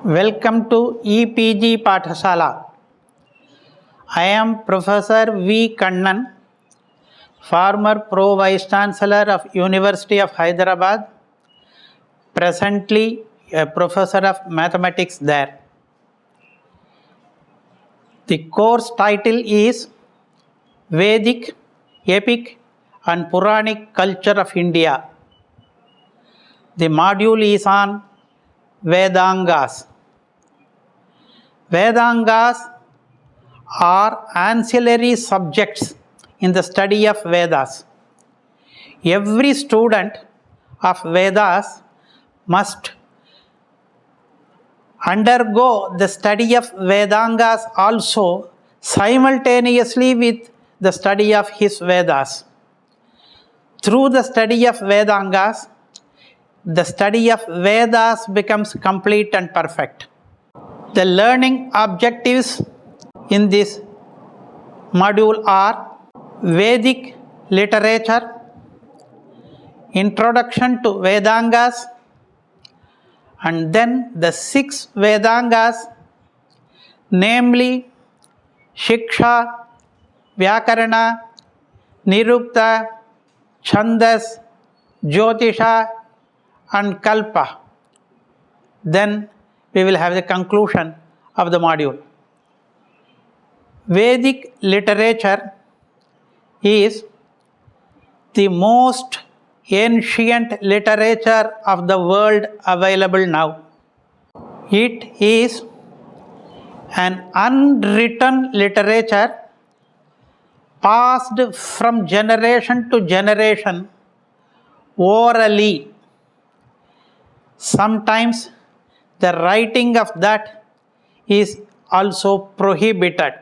Welcome to EPG Pathasala. I am Professor V. Kannan, former Pro Vice Chancellor of University of Hyderabad, presently a Professor of Mathematics there. The course title is Vedic, Epic and Puranic Culture of India. The module is on Vedangas. Vedangas are ancillary subjects in the study of Vedas. Every student of Vedas must undergo the study of Vedangas also simultaneously with the study of his Vedas. Through the study of Vedangas, the study of Vedas becomes complete and perfect. The learning objectives in this module are Vedic literature, introduction to Vedangas, and then the 6 Vedangas, namely Shiksha, Vyakarana, Nirukta, Chandas, Jyotisha and Kalpa. Then we will have the conclusion of the module. Vedic literature is the most ancient literature of the world available now. It is an unwritten literature passed from generation to generation orally. Sometimes the writing of that is also prohibited.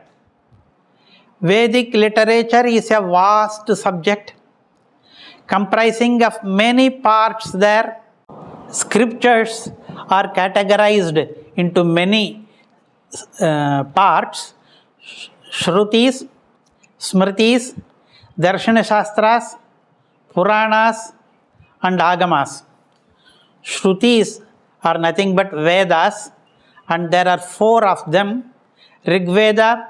Vedic literature is a vast subject comprising of many parts there. Scriptures are categorized into many parts: Shrutis, Smritis, Darshana Shastras, Puranas and Agamas. Shrutis are nothing but Vedas, and there are 4 of them: Rigveda,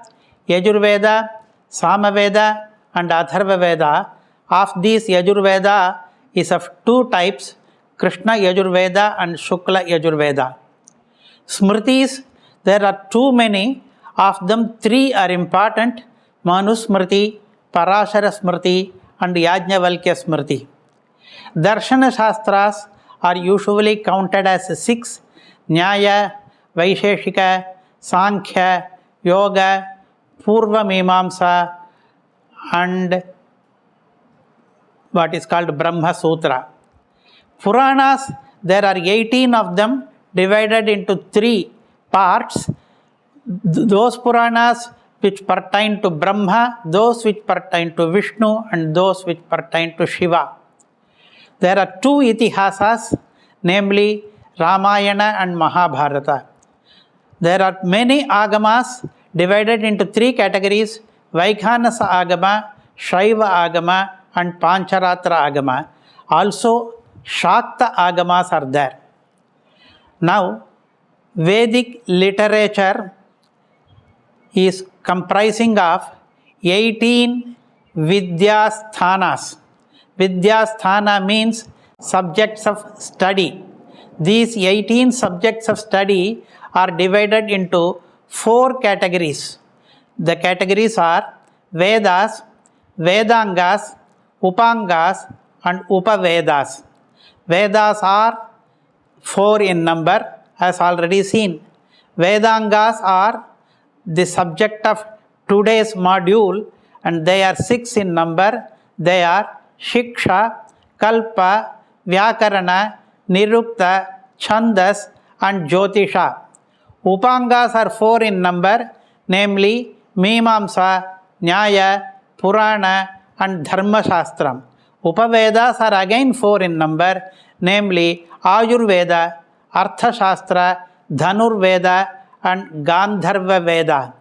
Yajurveda, Samaveda and Atharva Veda. Of these, Yajurveda is of 2 types: Krishna Yajurveda and Shukla Yajurveda. Smritis, there are too many. Of them, 3 are important: Manusmriti, Parashara Smriti and Yajnavalkya Smriti. Darshana Shastras are usually counted as 6: Nyaya, Vaisheshika, Sankhya, Yoga, Purva Mimamsa and what is called Brahma Sutra. Puranas, there are 18 of them divided into 3 parts. Those Puranas which pertain to Brahma, those which pertain to Vishnu and those which pertain to Shiva. There are 2 Itihasas, namely Ramayana and Mahabharata. There are many Agamas divided into 3 categories: Vaikhanasa Agama, Shaiva Agama and Pancharatra Agama. Also Shakta Agamas are there. Now, Vedic literature is comprising of 18 Vidyasthanas. Vidyasthana means subjects of study. These 18 subjects of study are divided into 4 categories. The categories are Vedas, Vedangas, Upangas and Upavedas. Vedas are 4 in number, as already seen. Vedangas are the subject of today's module and they are 6 in number. They are Shiksha, Kalpa, Vyakarana, Nirukta, Chandas and Jyotisha. Upangas are 4 in number, namely Mimamsa, Nyaya, Purana and Dharma Shastram. Upavedas are again 4 in number, namely Ayurveda, Artha Shastra, Dhanurveda and Gandharva Veda.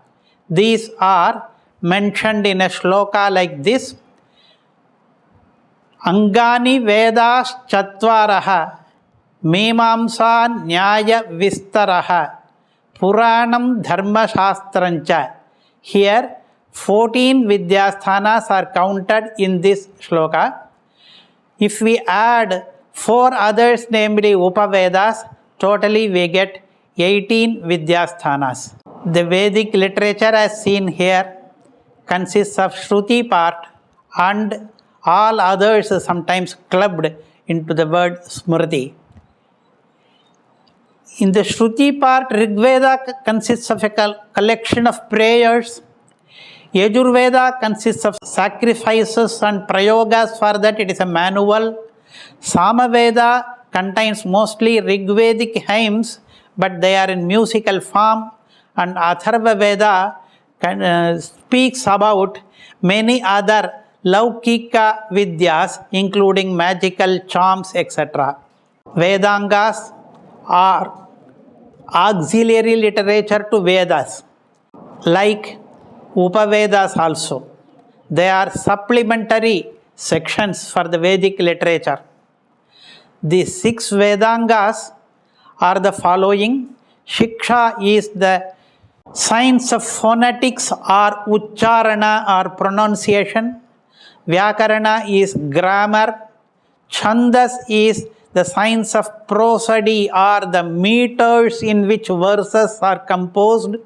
These are mentioned in a shloka like this: Angani Vedas Chatvaraha Mimamsa Nyaya Vistaraha Puranam Dharma Shastrancha. Here 14 Vidyasthanas are counted in this shloka. If we add 4 others, namely Upavedas, totally we get 18 Vidyasthanas. The Vedic literature as seen here consists of Shruti part and all others sometimes clubbed into the word Smriti. In the Shruti part, Rigveda consists of a collection of prayers. Yajurveda consists of sacrifices and prayogas, for that it is a manual. Samaveda contains mostly Rigvedic hymns, but they are in musical form. And Atharva Veda speaks about many other Laukika Vidyas, including magical charms, etc. Vedangas are auxiliary literature to Vedas, like Upavedas also. They are supplementary sections for the Vedic literature. The 6 Vedangas are the following. Shiksha is the science of phonetics or Ucharana or pronunciation. Vyakarana is grammar. Chandas is the science of prosody or the meters in which verses are composed.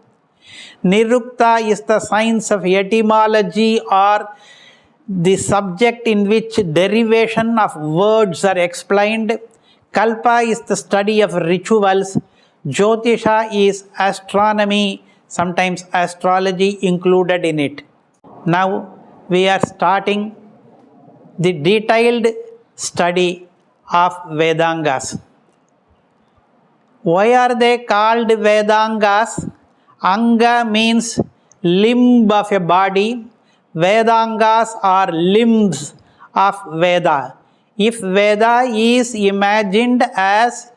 Nirukta is the science of etymology or the subject in which derivation of words are explained. Kalpa is the study of rituals. Jyotisha is astronomy, sometimes astrology included in it. Now we are starting the detailed study of Vedangas. Why are they called Vedangas? Anga means limb of a body. Vedangas are limbs of Veda. If Veda is imagined as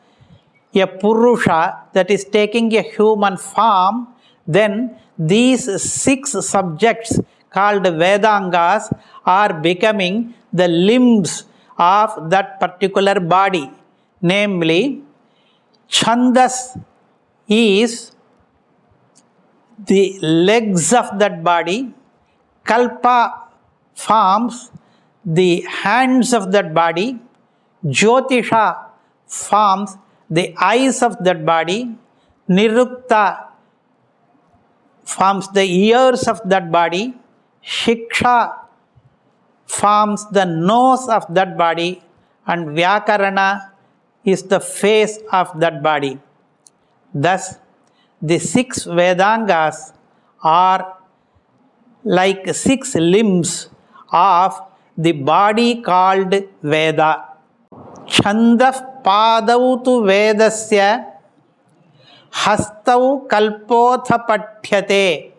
a Purusha, that is taking a human form, then these 6 subjects called Vedangas are becoming the limbs of that particular body. Namely, Chandas is the legs of that body. Kalpa forms the hands of that body. Jyotisha forms the eyes of that body. Nirukta forms the ears of that body. Shiksha forms the nose of that body. And Vyakarana is the face of that body. Thus, the 6 Vedangas are like 6 limbs of the body called Veda. Chandas padau tu Vedasya hastau kalpotha pathyate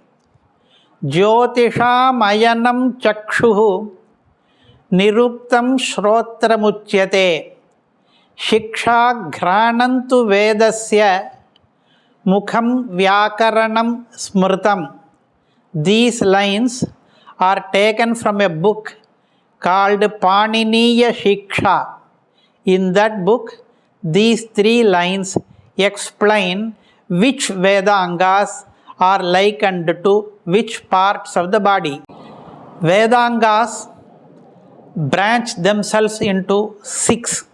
Jyotisha mayanam chakshuhu niruktam shrotramuchyate Shiksha ghranantu Vedasya mukham Vyakaranam smritam. These lines are taken from a book called Panini Shiksha. In that book, these 3 lines explain which Vedangas are likened to which parts of the body. Vedangas branch themselves into 6.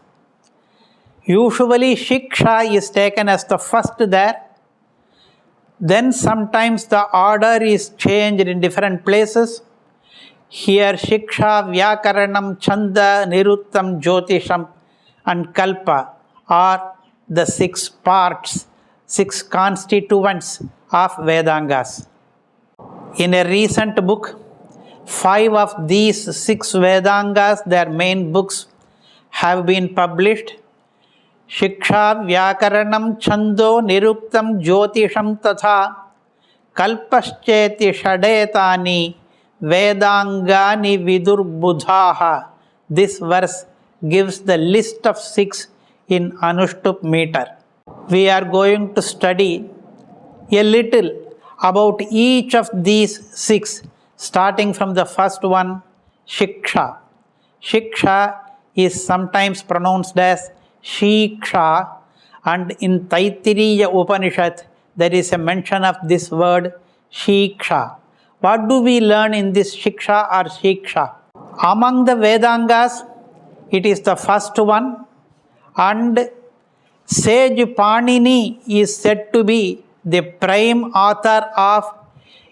Usually Shiksha is taken as the first there. Then sometimes the order is changed in different places. Here Shiksha, Vyakaranam, Chanda, Niruktam, Jyotisham and Kalpa are the 6 parts, 6 constituents of Vedangas. In a recent book, 5 of these 6 Vedangas, their main books, have been published. Shiksha, Vyakaranam, Chando, Niruktam, Jyotisham tatha Kalpascheti Shadetani Vedangani Vidurbudhaha. This verse gives the list of 6 in Anushtup meter. We are going to study a little about each of these 6, starting from the first one, Shiksha. Shiksha is sometimes pronounced as Shiksha, and in Taittiriya Upanishad there is a mention of this word Shiksha. What do we learn in this Shiksha or Shiksha? Among the Vedangas, it is the first one, and sage Panini is said to be the prime author of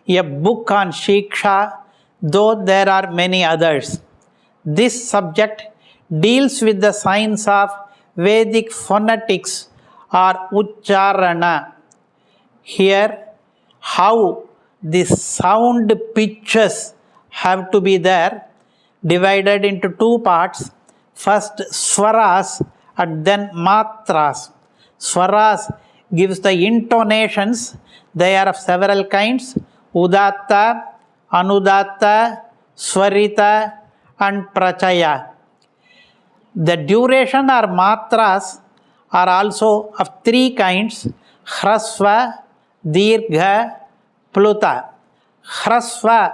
a book on Shiksha, though there are many others. This subject deals with the science of Vedic phonetics or Ucharana. Here, how the sound pitches have to be there, divided into two parts. First swaras and then matras. Swaras gives the intonations. They are of several kinds: udatta, anudatta, swarita and prachaya. The duration or matras are also of three kinds: hrasva, dirgha, pluta. Hrasva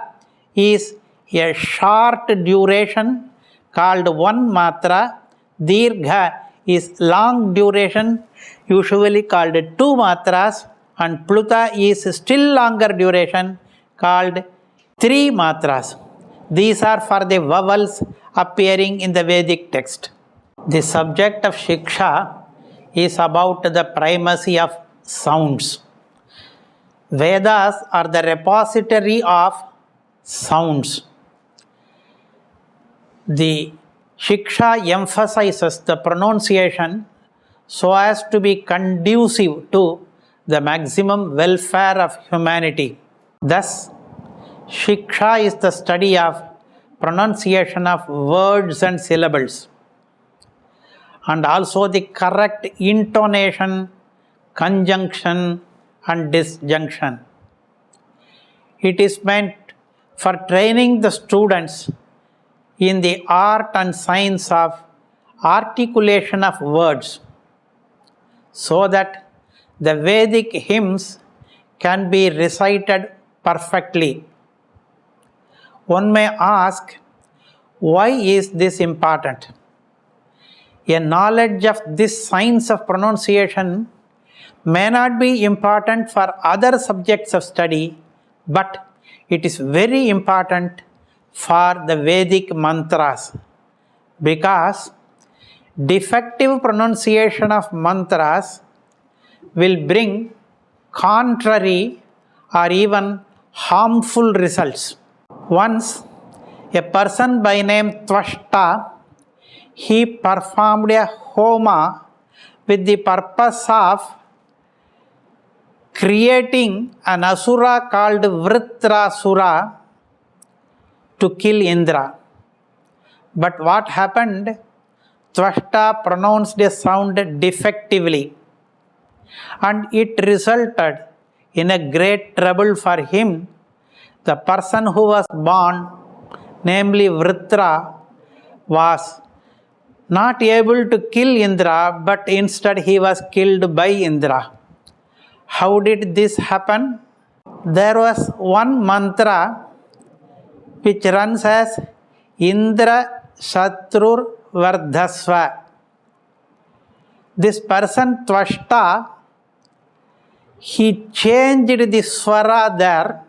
is a short duration called one matra. Dirgha is long duration, usually called two matras, and pluta is still longer duration called three matras. These are for the vowels appearing in the Vedic text. The subject of Shiksha is about the primacy of sounds. Vedas are the repository of sounds. The Shiksha emphasizes the pronunciation so as to be conducive to the maximum welfare of humanity. Thus, Shiksha is the study of pronunciation of words and syllables, and also the correct intonation, conjunction and disjunction. It is meant for training the students in the art and science of articulation of words, so that the Vedic hymns can be recited perfectly. One may ask, why is this important? A knowledge of this science of pronunciation may not be important for other subjects of study, but it is very important for the Vedic mantras, because defective pronunciation of mantras will bring contrary or even harmful results. Once, a person by name Tvashta, he performed a homa with the purpose of creating an asura called Vritrasura to kill Indra. But what happened? Tvashta pronounced a sound defectively, and it resulted in a great trouble for him. The person who was born, namely Vritra, was not able to kill Indra, but instead he was killed by Indra. How did this happen? There was one mantra which runs as Indra Shatrur Vardhasva. This person Tvashta, he changed the swara there.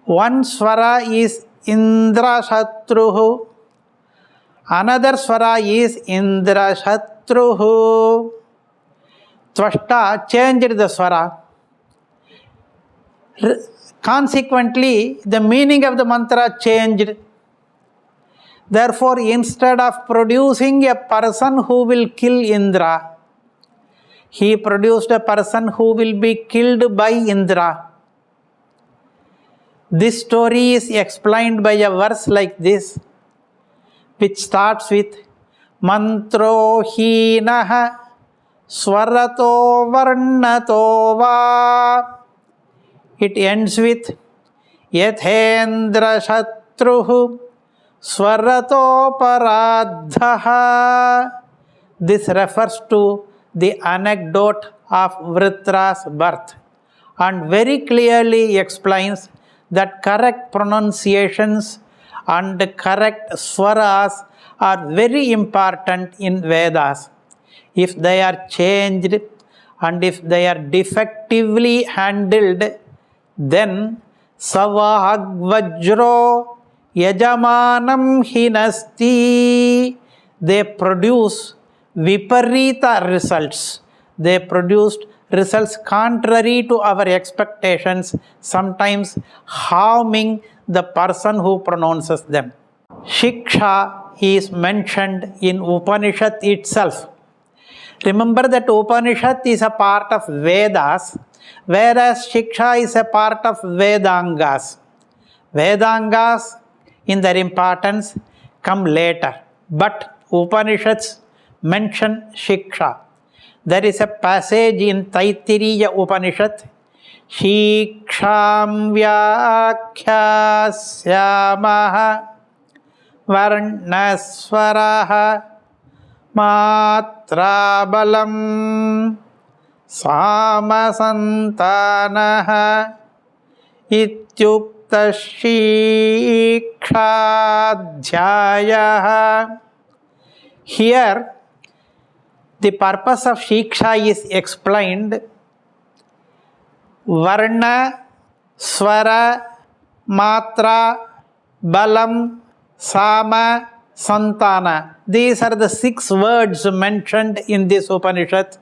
One swara is Indra Shatruhu, another swara is Indra Shatruhu. Tvashta changed the swara. Consequently, the meaning of the mantra changed. Therefore, instead of producing a person who will kill Indra, he produced a person who will be killed by Indra. This story is explained by a verse like this, which starts with Mantro hinaha swarato varnato va. It ends with Yathendra Shatruhu swarato paradhaha. This refers to the anecdote of Vritra's birth and very clearly explains that correct pronunciations and correct swaras are very important in Vedas. If they are changed and if they are defectively handled, then Savahagvajro Yajamanam Hinasti. They produce Viparita results. They produced results contrary to our expectations, sometimes harming the person who pronounces them. Shiksha is mentioned in Upanishad itself. Remember that Upanishad is a part of Vedas, whereas Shiksha is a part of Vedangas. Vedangas, in their importance, come later, but Upanishads mention Shiksha. There is a passage in Taittiriya Upanishad, Shiksham Vyakhyāsyāmaha Varnasvaraha Matrabalam Samasantanaha Ityukta Shikshādhyayaha. Here, the purpose of Shiksha is explained. Varna, Swara, Matra, Balam, Sama, Santana. These are the 6 words mentioned in this Upanishad.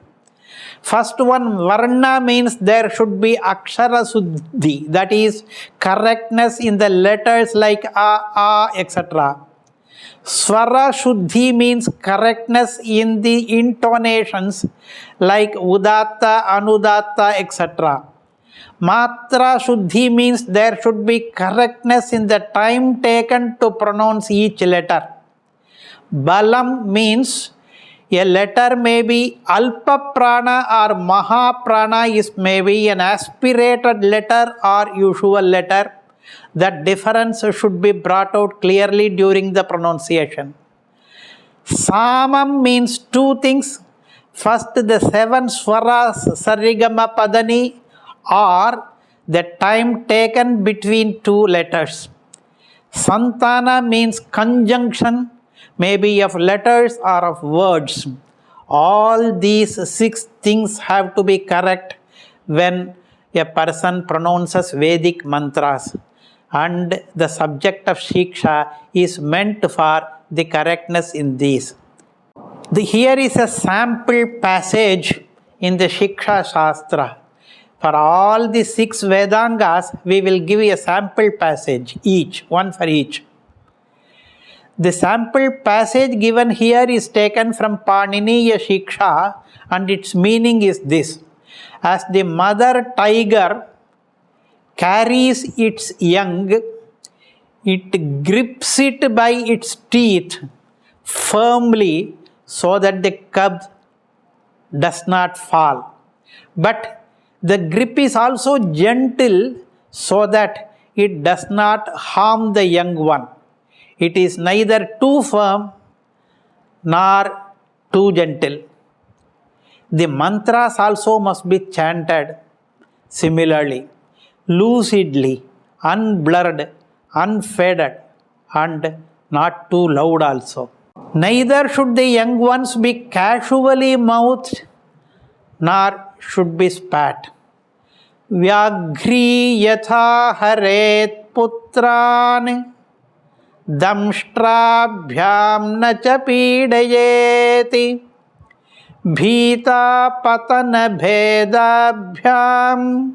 First one, Varna, means there should be Akshara Suddhi, that is correctness in the letters like A, etc. Swara Shuddhi means correctness in the intonations like Udatta, Anudatta, etc. Matra Shuddhi means there should be correctness in the time taken to pronounce each letter. Balam means a letter may be Alpa Prana or Maha Prana is maybe an aspirated letter or usual letter. That difference should be brought out clearly during the pronunciation. Samam means 2 things. First, the 7 swaras, Sarigama Padani, or the time taken between 2 letters. Santana means conjunction, maybe of letters or of words. All these 6 things have to be correct when a person pronounces Vedic mantras. And the subject of Shiksha is meant for the correctness in these. Here is a sample passage in the Shiksha Shastra. For all the 6 Vedangas, we will give a sample passage, each, one for each. The sample passage given here is taken from Panini Shiksha, and its meaning is this. As the mother tiger carries its young, it grips it by its teeth firmly so that the cub does not fall. But the grip is also gentle so that it does not harm the young one. It is neither too firm nor too gentle. The mantras also must be chanted similarly, lucidly, unblurred, unfaded, and not too loud also. Neither should the young ones be casually mouthed, nor should be spat. Vyagri yatha haret putran damshtrabhyam na cha pidayeti bhita patana bhedabhyam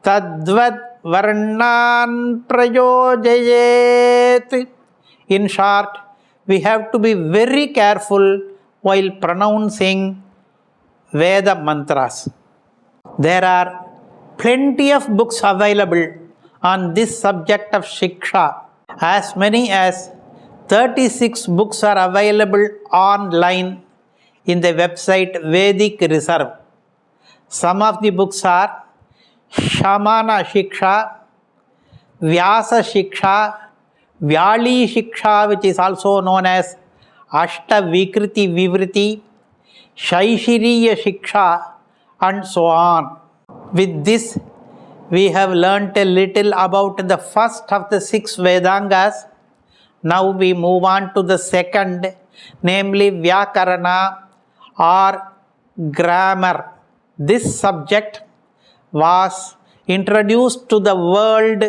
tadvad varnan prayojayet. In short, we have to be very careful while pronouncing Veda mantras. There are plenty of books available on this subject of Shiksha. As many as 36 books are available online in the website Vedic Reserve. Some of the books are Ramana Shiksha, Vyasa Shiksha, Vyali Shiksha, which is also known as Ashta Vikriti Vivriti, Shaishiriya Shiksha, and so on. With this, we have learnt a little about the first of the 6 Vedangas. Now we move on to the second, namely Vyakarana or grammar. This subject was introduced to the world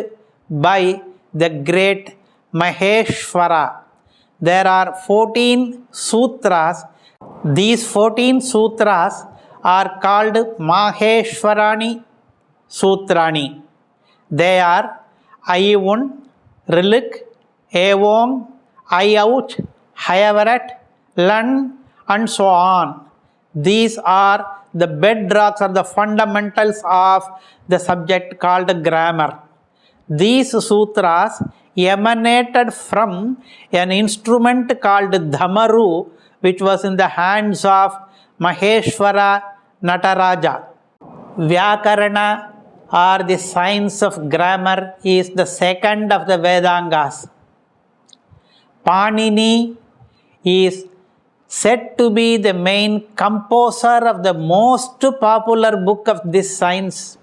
by the great Maheshwara. There are 14 sutras. These 14 sutras are called Maheshwarani Sutrani. They are Ayun, Rilik, Evong, Ayouch, Hayavarat, Lun, and so on. These are the bedrocks or the fundamentals of the subject called grammar. These sutras emanated from an instrument called Dhamaru, which was in the hands of Maheshwara Nataraja. Vyakarana or the science of grammar is the second of the Vedangas. Panini is said to be the main composer of the most popular book of this science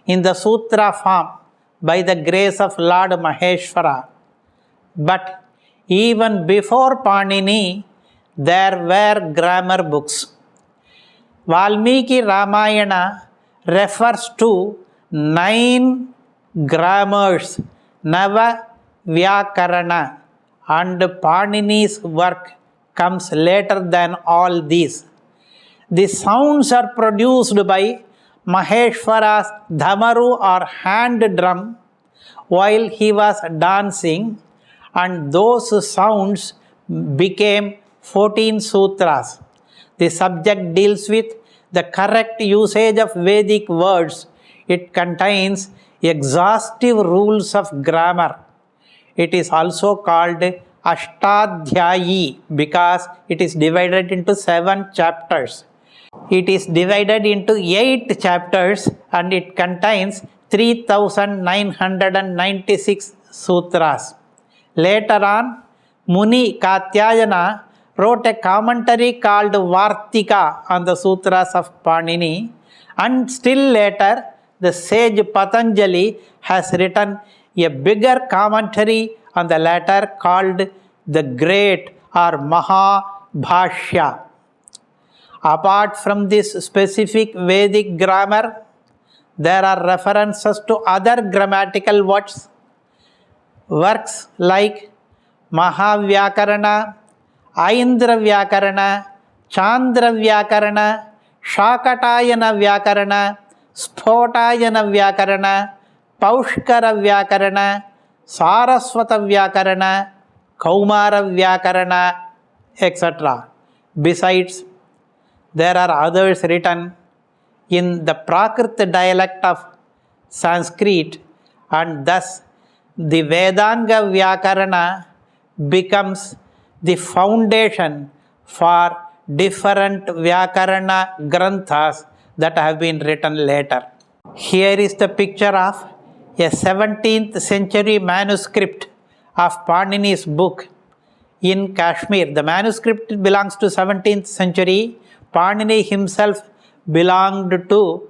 in the sutra form by the grace of Lord Maheshwara. But even before Panini, there were grammar books. Valmiki Ramayana refers to 9 grammars, Nava Vyakarana, and Panini's work comes later than all these. The sounds are produced by Maheshwara's dhamaru or hand drum while he was dancing, and those sounds became 14 sutras. The subject deals with the correct usage of Vedic words. It contains exhaustive rules of grammar. It is also called Ashtadhyayi because it is divided into 7 chapters. It is divided into 8 chapters and it contains 3996 sutras. Later on, Muni Katyayana wrote a commentary called Vartika on the sutras of Panini, and still later the sage Patanjali has written a bigger commentary on the latter called the Great or Mahabhashya. Apart from this specific Vedic grammar, there are references to other grammatical works like Mahavyakarana, Aindra Vyakarana, Chandra Vyakarana, Shakatayana Vyakarana, Spotayana Vyakarana, Paushkara Vyakarana, Saraswata Vyakarana, Kaumara Vyakarana, etc. Besides, there are others written in the Prakrit dialect of Sanskrit, and thus the Vedanga Vyakarana becomes the foundation for different Vyakarana Granthas that have been written later. Here is the picture of a 17th century manuscript of Panini's book in Kashmir. The manuscript belongs to 17th century. Panini himself belonged to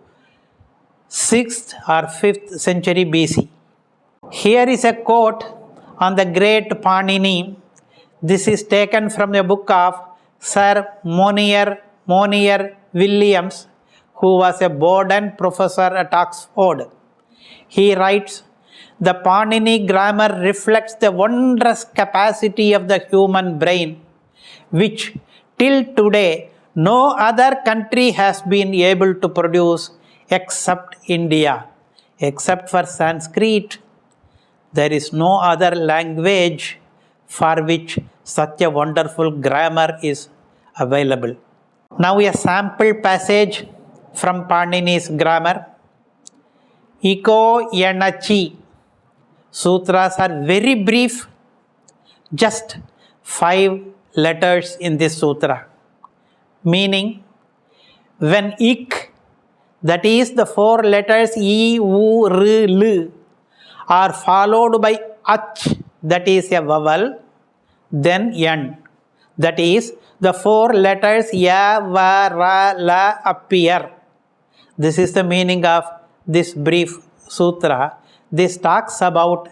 6th or 5th century BC. Here is a quote on the great Panini. This is taken from the book of Sir Monier Williams, who was a Borden professor at Oxford. He writes, "The Panini grammar reflects the wondrous capacity of the human brain, which till today no other country has been able to produce except India. Except for Sanskrit, there is no other language for which such a wonderful grammar is available." Now a sample passage from Panini's grammar. Iko Yanachi. Sutras are very brief, just 5 letters in this sutra. Meaning, when ik, that is the 4 letters I, U, R, L, are followed by ach, that is a vowel, then yan, that is the 4 letters ya, va, ra, la appear. This is the meaning of this brief sutra. This talks about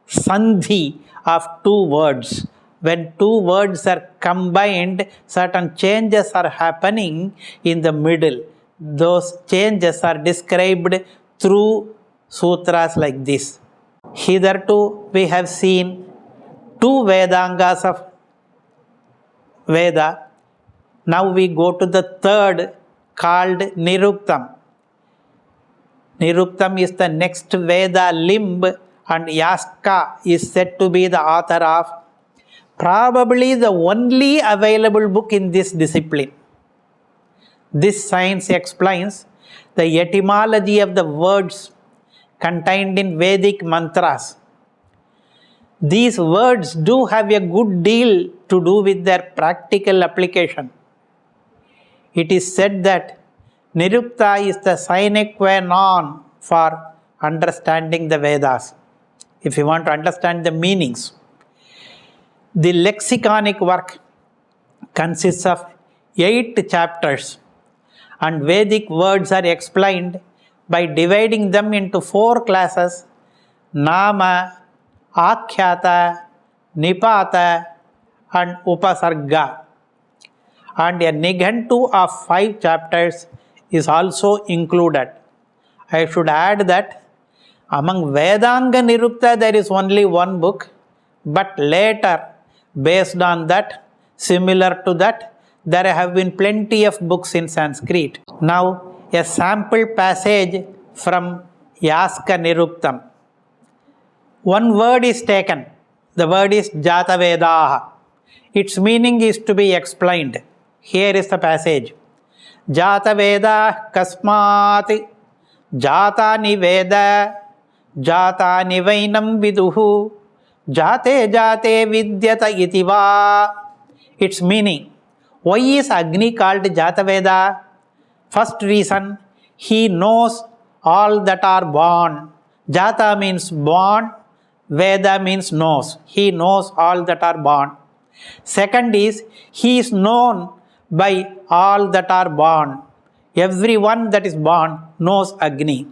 sandhi of two words. When two words are combined, certain changes are happening in the middle. Those changes are described through sutras like this. Hitherto, we have seen two Vedangas of Veda. Now we go to the third, called Niruktam. Niruktam is the next Veda limb, and Yaska is said to be the author of probably the only available book in this discipline. This science explains the etymology of the words contained in Vedic mantras. These words do have a good deal to do with their practical application. It is said that Nirukta is the sine qua non for understanding the Vedas, if you want to understand the meanings. The lexiconic work consists of 8 chapters, and Vedic words are explained by dividing them into 4 classes: Nama, Akhyata, Nipata, and Upasarga. And a Nighantu of 5 chapters is also included. I should add that among Vedanga Nirukta there is only one book, but later, based on that, similar to that, there have been plenty of books in Sanskrit. Now, a sample passage from Yaska Niruktam. One word is taken. The word is Jata Vedaha. Its meaning is to be explained. Here is the passage. Jata Veda Kasmat Jata Niveda Jata Nivainam Viduhu Jate Jate Vidyata Itiva. Its meaning. Why is Agni called Jata Veda? First reason, he knows all that are born. Jata means born, Veda means knows. He knows all that are born. Second is, he is known by all that are born. Everyone that is born knows Agni.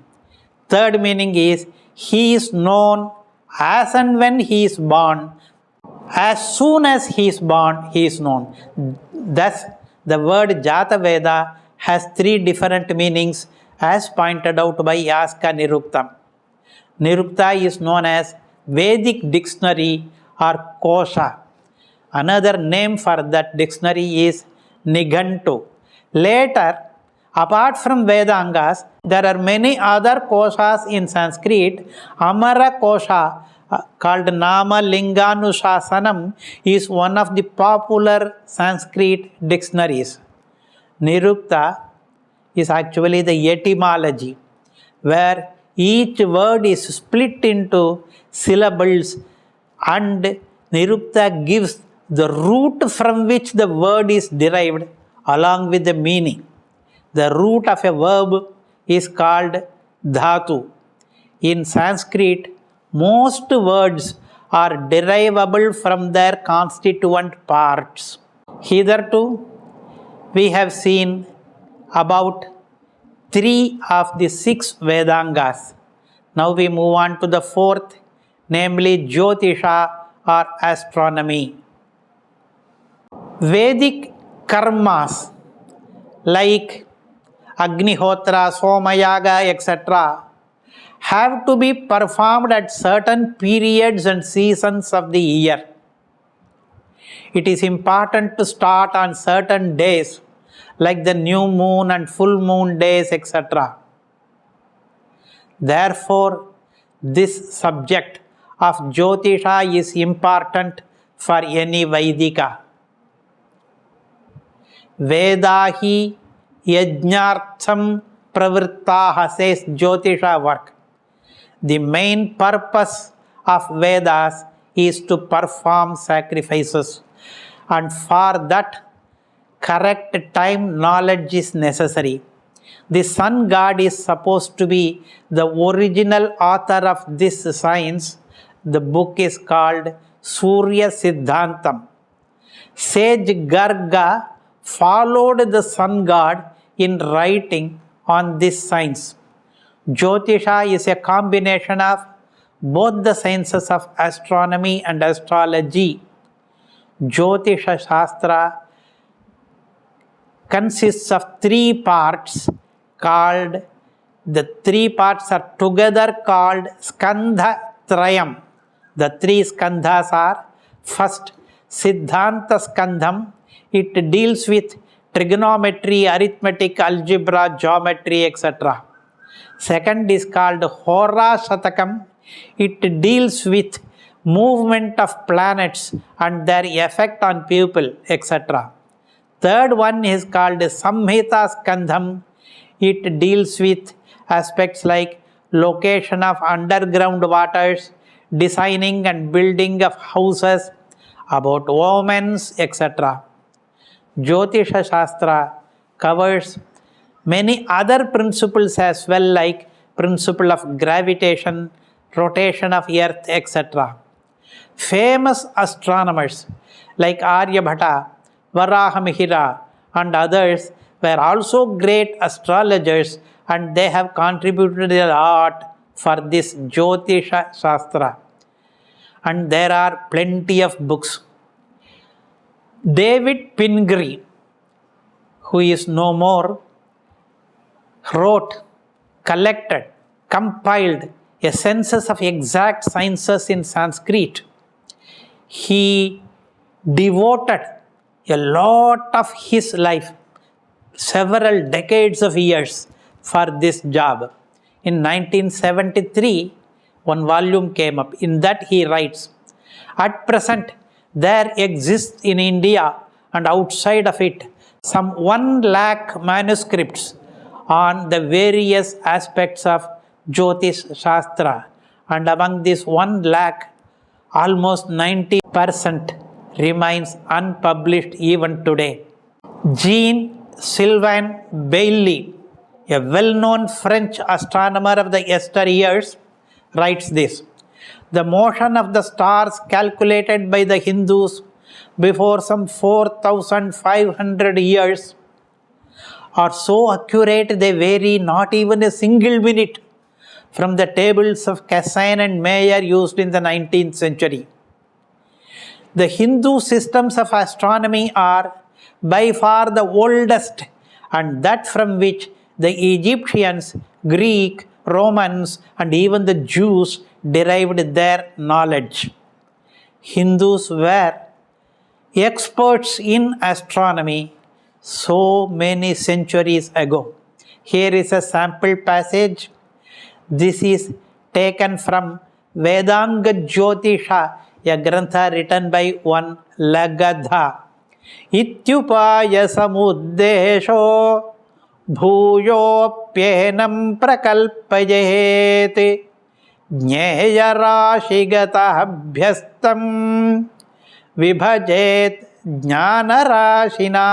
Third meaning is, he is known as and when he is born. As soon as he is born, he is known. Thus, the word Jata Veda has 3 different meanings as pointed out by Yaska Niruktam. Nirukta is known as Vedic dictionary or Kosha. Another name for that dictionary is Nighantu. Later, apart from Vedangas, there are many other koshas in Sanskrit. Amara Kosha, called Nama Linganusasanam, is one of the popular Sanskrit dictionaries. Nirukta is actually the etymology, where each word is split into syllables, and Nirukta gives the root from which the word is derived along with the meaning. The root of a verb is called dhatu. In Sanskrit, most words are derivable from their constituent parts. Hitherto, we have seen about 3 of the 6 Vedangas. Now we move on to the 4th, namely Jyotisha or astronomy. Vedic karmas like Agnihotra, Somayaga, etc. have to be performed at certain periods and seasons of the year. It is important to start on certain days like the new moon and full moon days, etc. Therefore, this subject of Jyotisha is important for any Vaidika. Vedahi yajnartham pravrittaha, says Jyotisha work. The main purpose of Vedas is to perform sacrifices, and for that correct time knowledge is necessary. The sun god is supposed to be the original author of this science. The book is called Surya Siddhantam. Sage Garga followed the sun god in writing on this science. Jyotisha is a combination of both the sciences of astronomy and astrology. Jyotisha Shastra consists of three parts called, the three parts are together called Skandha Trayam. The three skandhas are: first, Siddhanta Skandham, it deals with trigonometry, arithmetic, algebra, geometry, etc. Second is called Hora Shatakam, it deals with movement of planets and their effect on people, etc. Third one is called Samhita Skandham, it deals with aspects like location of underground waters, designing and building of houses, about omens, etc. Jyotisha Shastra covers many other principles as well, like principle of gravitation, rotation of earth, etc. Famous astronomers like Aryabhata, Varahamihira and others were also great astrologers, and they have contributed a lot for this Jyotisha Shastra. And there are plenty of books. David Pingree, who is no more, wrote, collected, compiled a census of exact sciences in Sanskrit. He devoted a lot of his life, several decades of years, for this job. In 1973, one volume came up. In that he writes, at present, there exists in India and outside of it some 1 lakh manuscripts on the various aspects of Jyotish Shastra, and among this 1 lakh, almost 90% remains unpublished even today. Jean-Sylvain Bailly, a well-known French astronomer of the yesteryears, writes this: the motion of the stars calculated by the Hindus before some 4,500 years are so accurate they vary not even a single minute from the tables of Cassin and Mayer used in the 19th century. The Hindu systems of astronomy are by far the oldest, and that from which the Egyptians, Greek, Romans and even the Jews derived their knowledge. Hindus were experts in astronomy so many centuries ago. Here is a sample passage. This is taken from Vedanga Jyotisha, a grantha written by one Lagadha. Ityupaya samuddesho bhuyopyenam prakalpayet jnaya rashigata abhyastam vibhajet jnana rashina.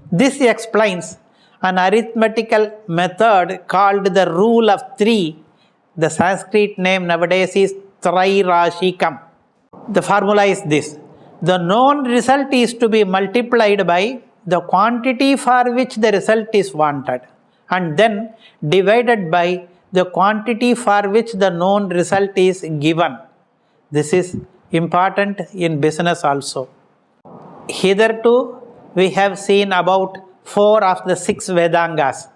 This explains an arithmetical method called the rule of 3. The Sanskrit name nowadays is Trairashikam. The formula is this: the known result is to be multiplied by the quantity for which the result is wanted, and then divided by the quantity for which the known result is given. This is important in business also. Hitherto, we have seen about 4 of the 6 Vedangas.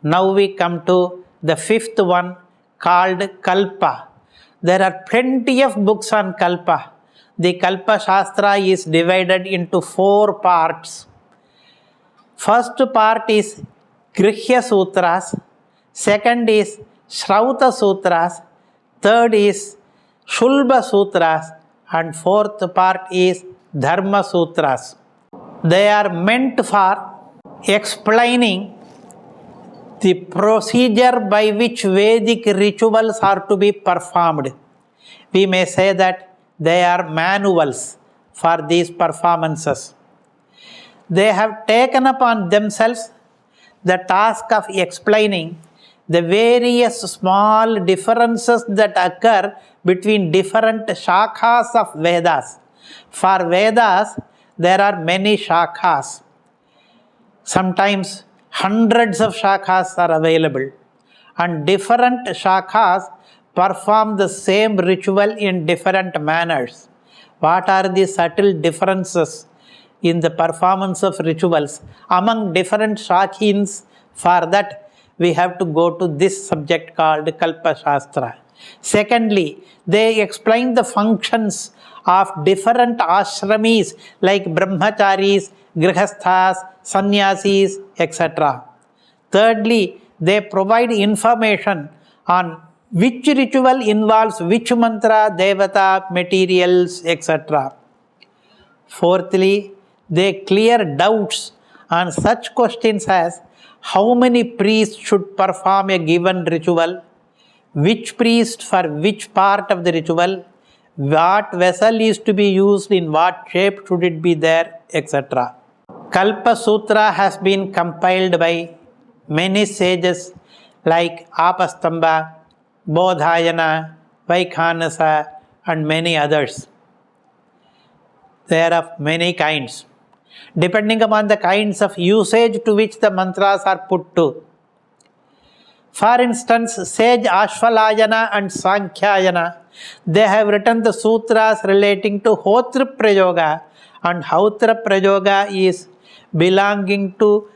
Now we come to the 5th one, called Kalpa. There are plenty of books on Kalpa. The Kalpa Shastra is divided into 4 parts. First part is Grihya Sutras, second is Shrauta Sutras, third is Shulba Sutras, and fourth part is Dharma Sutras. They are meant for explaining the procedure by which Vedic rituals are to be performed. We may say that they are manuals for these performances. They have taken upon themselves the task of explaining the various small differences that occur between different shakhas of Vedas. For Vedas, there are many shakhas. Sometimes hundreds of shakhas are available, and different shakhas perform the same ritual in different manners? What are the subtle differences in the performance of rituals among different Shakhins? For that, we have to go to this subject called Kalpa Shastra. Secondly, they explain the functions of different ashramis like brahmacharis, grihasthas, sannyasis, etc. Thirdly, they provide information on which ritual involves which mantra, devata, materials, etc. Fourthly, they clear doubts on such questions as how many priests should perform a given ritual, which priest for which part of the ritual, what vessel is to be used, in what shape should it be there, etc. Kalpa Sutra has been compiled by many sages like Apastamba, Bodhayana, Vaikhanasa, and many others. They are of many kinds, depending upon the kinds of usage to which the mantras are put to. For instance, sage Ashvalayana and Sankhyayana, they have written the sutras relating to Hotra Prayoga, and Hotra Prayoga is belonging to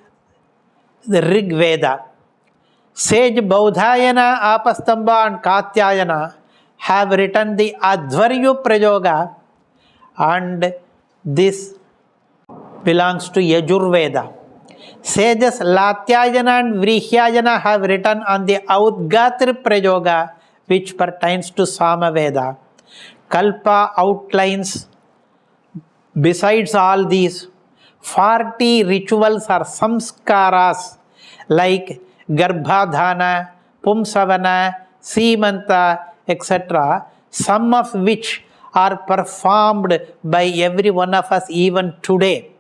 the Rig Veda. Sage Bodhayana, Apastamba and Katyayana have written the Advaryu Prayoga, and this belongs to Yajurveda. Sages Latyayana and Vrihyayana have written on the Audgatri Prayoga, which pertains to Samaveda. Kalpa outlines, besides all these, 40 rituals or samskaras like Garbhadhana, Pumsavana, Simanta, etc., some of which are performed by every one of us even today.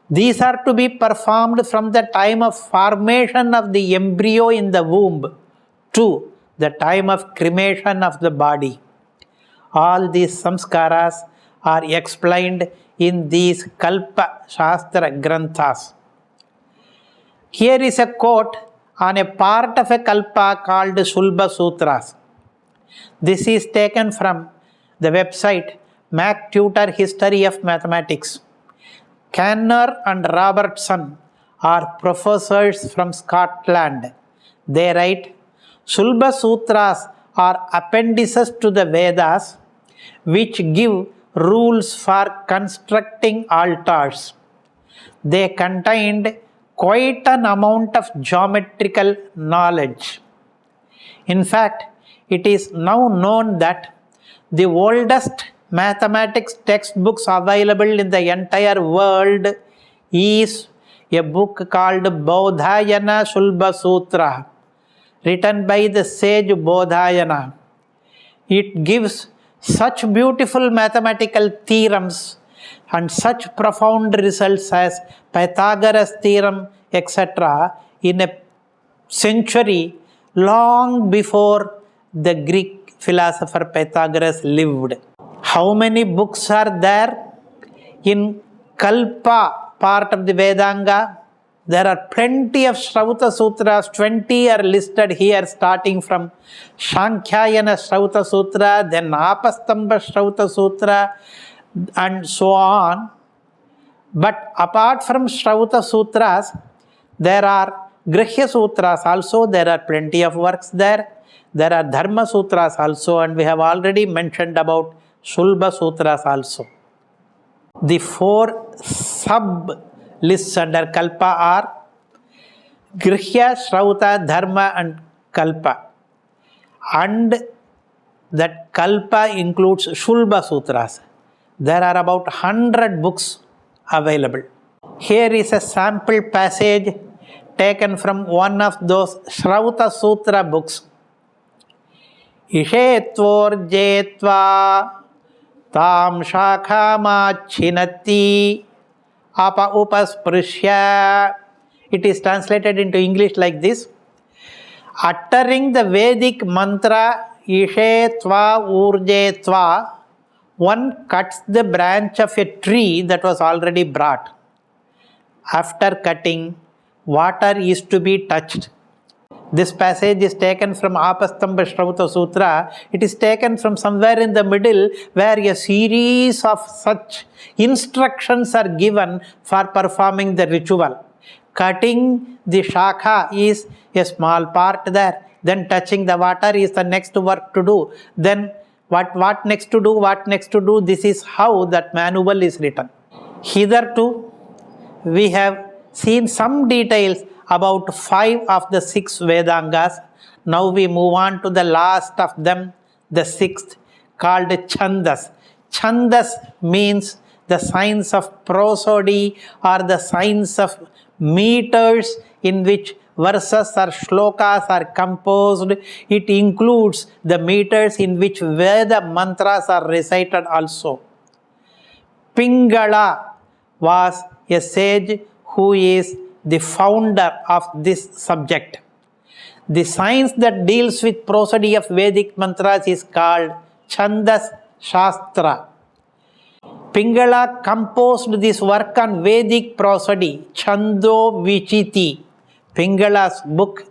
These are to be performed from the time of formation of the embryo in the womb to the time of cremation of the body. All these samskaras are explained in these Kalpa Shastra Granthas. Here is a quote on a part of a Kalpa called Sulba Sutras. This is taken from the website MacTutor History of Mathematics. Canner and Robertson are professors from Scotland. They write, Sulba Sutras are appendices to the Vedas which give rules for constructing altars. They contained quite an amount of geometrical knowledge. In fact, it is now known that the oldest mathematics textbooks available in the entire world is a book called Bodhayana Sulba Sutra, written by the sage Bodhayana. It gives such beautiful mathematical theorems and such profound results as Pythagoras theorem, etc., in a century long before the Greek philosopher Pythagoras lived. How many books are there? In Kalpa part of the Vedanga, there are plenty of Shrauta Sutras. 20 are listed here, starting from Shankhyayana Shrauta Sutra, then Apastamba Shrauta Sutra, and so on. But apart from Shrauta Sutras, there are Grihya Sutras also. There are plenty of works there. There are Dharma Sutras also, and we have already mentioned about Sulba Sutras also. The 4 sub-lists under Kalpa are Grihya, Shrauta, Dharma and Kalpa. And that Kalpa includes Shulba Sutras. There are about 100 books available. Here is a sample passage taken from one of those Shrauta Sutra books. Ishetvorjetva tam shakhamachinati apa upasprishya. It is translated into English like this. Uttering the Vedic mantra Ishetva Urjetva, one cuts the branch of a tree that was already brought. After cutting, water is to be touched. This passage is taken from Apastamba Shrauta Sutra. It is taken from somewhere in the middle where a series of such instructions are given for performing the ritual. Cutting the shakha is a small part there. Then touching the water is the next work to do. Then what next to do? This is how that manual is written. Hitherto, we have seen some details about 5 of the 6 Vedangas. Now we move on to the last of them, the 6th, called Chandas. Chandas means the science of prosody or the science of meters in which verses or shlokas are composed. It includes the meters in which Veda mantras are recited also. Pingala was a sage who is the founder of this subject. The science that deals with prosody of Vedic mantras is called Chandas Shastra. Pingala composed this work on Vedic prosody, Chando Vichiti. Pingala's book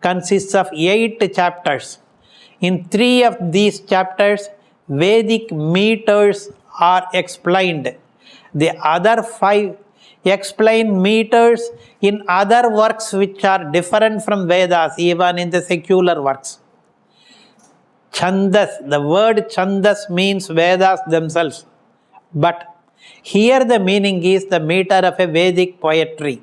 consists of 8 chapters. In 3 of these chapters, Vedic meters are explained. The other 5 explain meters in other works which are different from Vedas, even in the secular works. Chandas, the word Chandas means Vedas themselves. But here the meaning is the meter of a Vedic poetry.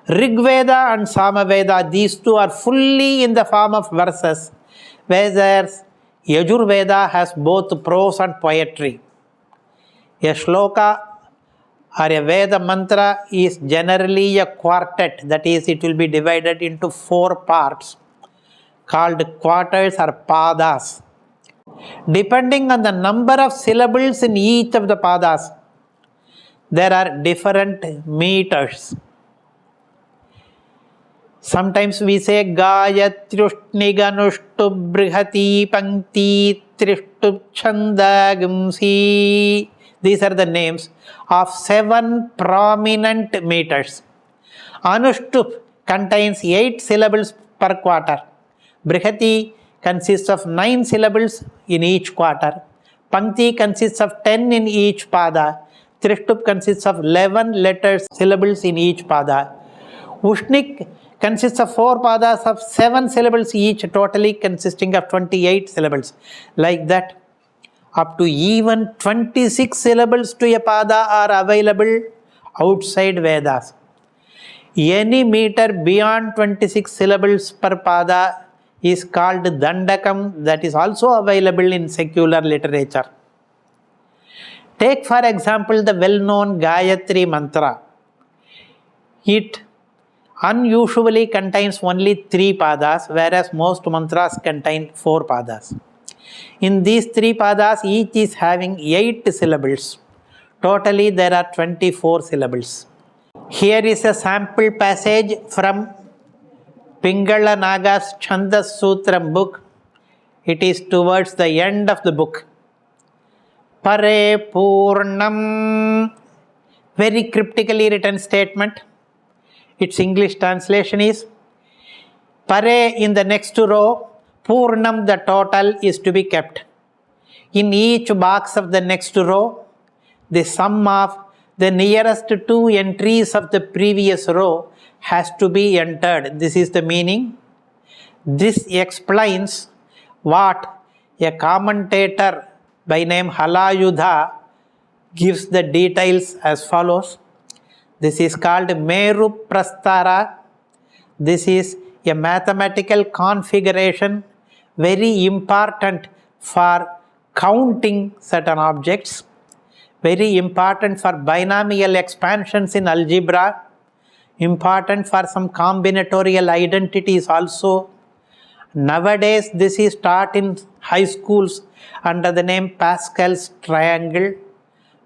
Rig Veda and Samaveda, these two are fully in the form of verses, whereas Yajur Veda has both prose and poetry. A shloka or a Veda mantra is generally a quartet, that is, it will be divided into 4 parts called quarters or padas. Depending on the number of syllables in each of the padas, there are different meters. Sometimes we say Gayatrushniganushtu Brihati Pankti Trishtu Chandagumsi. These are the names of 7 prominent meters. Anushtup contains 8 syllables per quarter. Brihati consists of 9 syllables in each quarter. Pankti consists of 10 in each pada. Trishtup consists of 11 letters, syllables in each pada. Ushnik consists of 4 padas of 7 syllables each, totally consisting of 28 syllables. Like that, up to even 26 syllables to a pada are available outside Vedas. Any meter beyond 26 syllables per pada is called Dandakam, that is also available in secular literature. Take for example the well-known Gayatri mantra. It unusually contains only 3 padas, whereas most mantras contain 4 padas. In these 3 padas, each is having 8 syllables. Totally there are 24 syllables. Here is a sample passage from Pingala Naga's Chandas Sutram book. It is towards the end of the book. Pare Purnam. Very cryptically written statement. Its English translation is Pare in the next row, Purnam the total is to be kept. In each box of the next row, the sum of the nearest 2 entries of the previous row has to be entered. This is the meaning. This explains what a commentator by name Halayudha gives the details as follows. This is called Meru Prastara. This is a mathematical configuration very important for counting certain objects, very important for binomial expansions in algebra, important for some combinatorial identities also. Nowadays, this is taught in high schools under the name Pascal's triangle,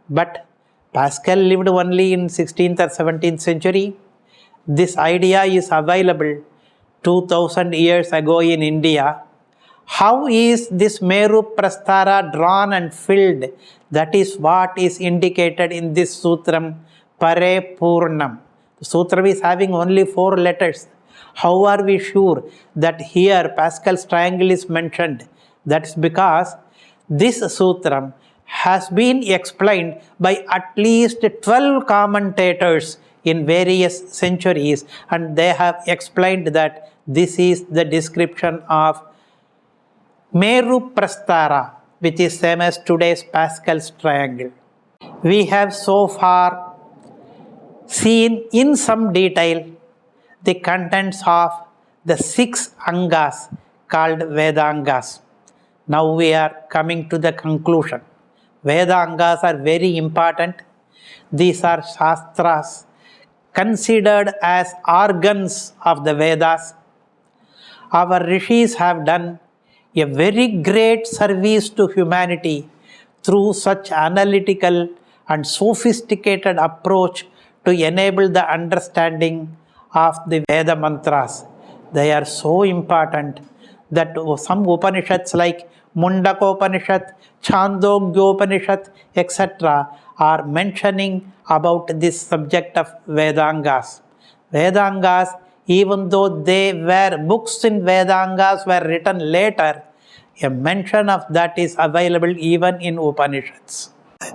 but Pascal lived only in 16th or 17th century. This idea is available 2000 years ago in India. How is this Meru Prastara drawn and filled? That is what is indicated in this sutram, Pare Purnam. The sutram is having only 4 letters. How are we sure that here Pascal's triangle is mentioned? That's because this sutram has been explained by at least 12 commentators in various centuries, and they have explained that this is the description of Meru Prastara, which is same as today's Pascal's triangle. We have so far seen in some detail the contents of the 6 angas called Vedangas. Now we are coming to the conclusion. Vedangas are very important. These are shastras considered as organs of the Vedas. Our rishis have done a very great service to humanity through such analytical and sophisticated approach to enable the understanding of the Veda mantras. They are so important that some Upanishads like Mundakopanishad, Chandogyopanishad, etc. are mentioning about this subject of Vedangas. Vedangas, even though they were books in Vedangas were written later, a mention of that is available even in Upanishads.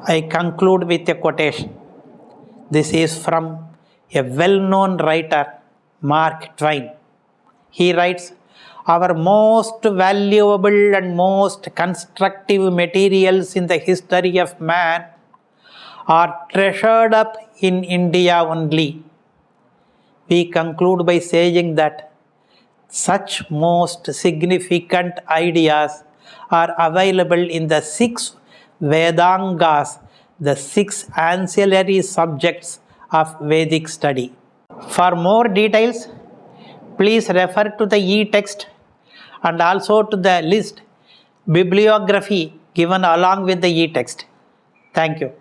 I conclude with a quotation. This is from a well-known writer, Mark Twain. He writes, "Our most valuable and most constructive materials in the history of man are treasured up in India only." We conclude by saying that such most significant ideas are available in the 6 Vedangas, the 6 ancillary subjects of Vedic study. For more details, please refer to the e-text and also to the list bibliography given along with the e-text. Thank you.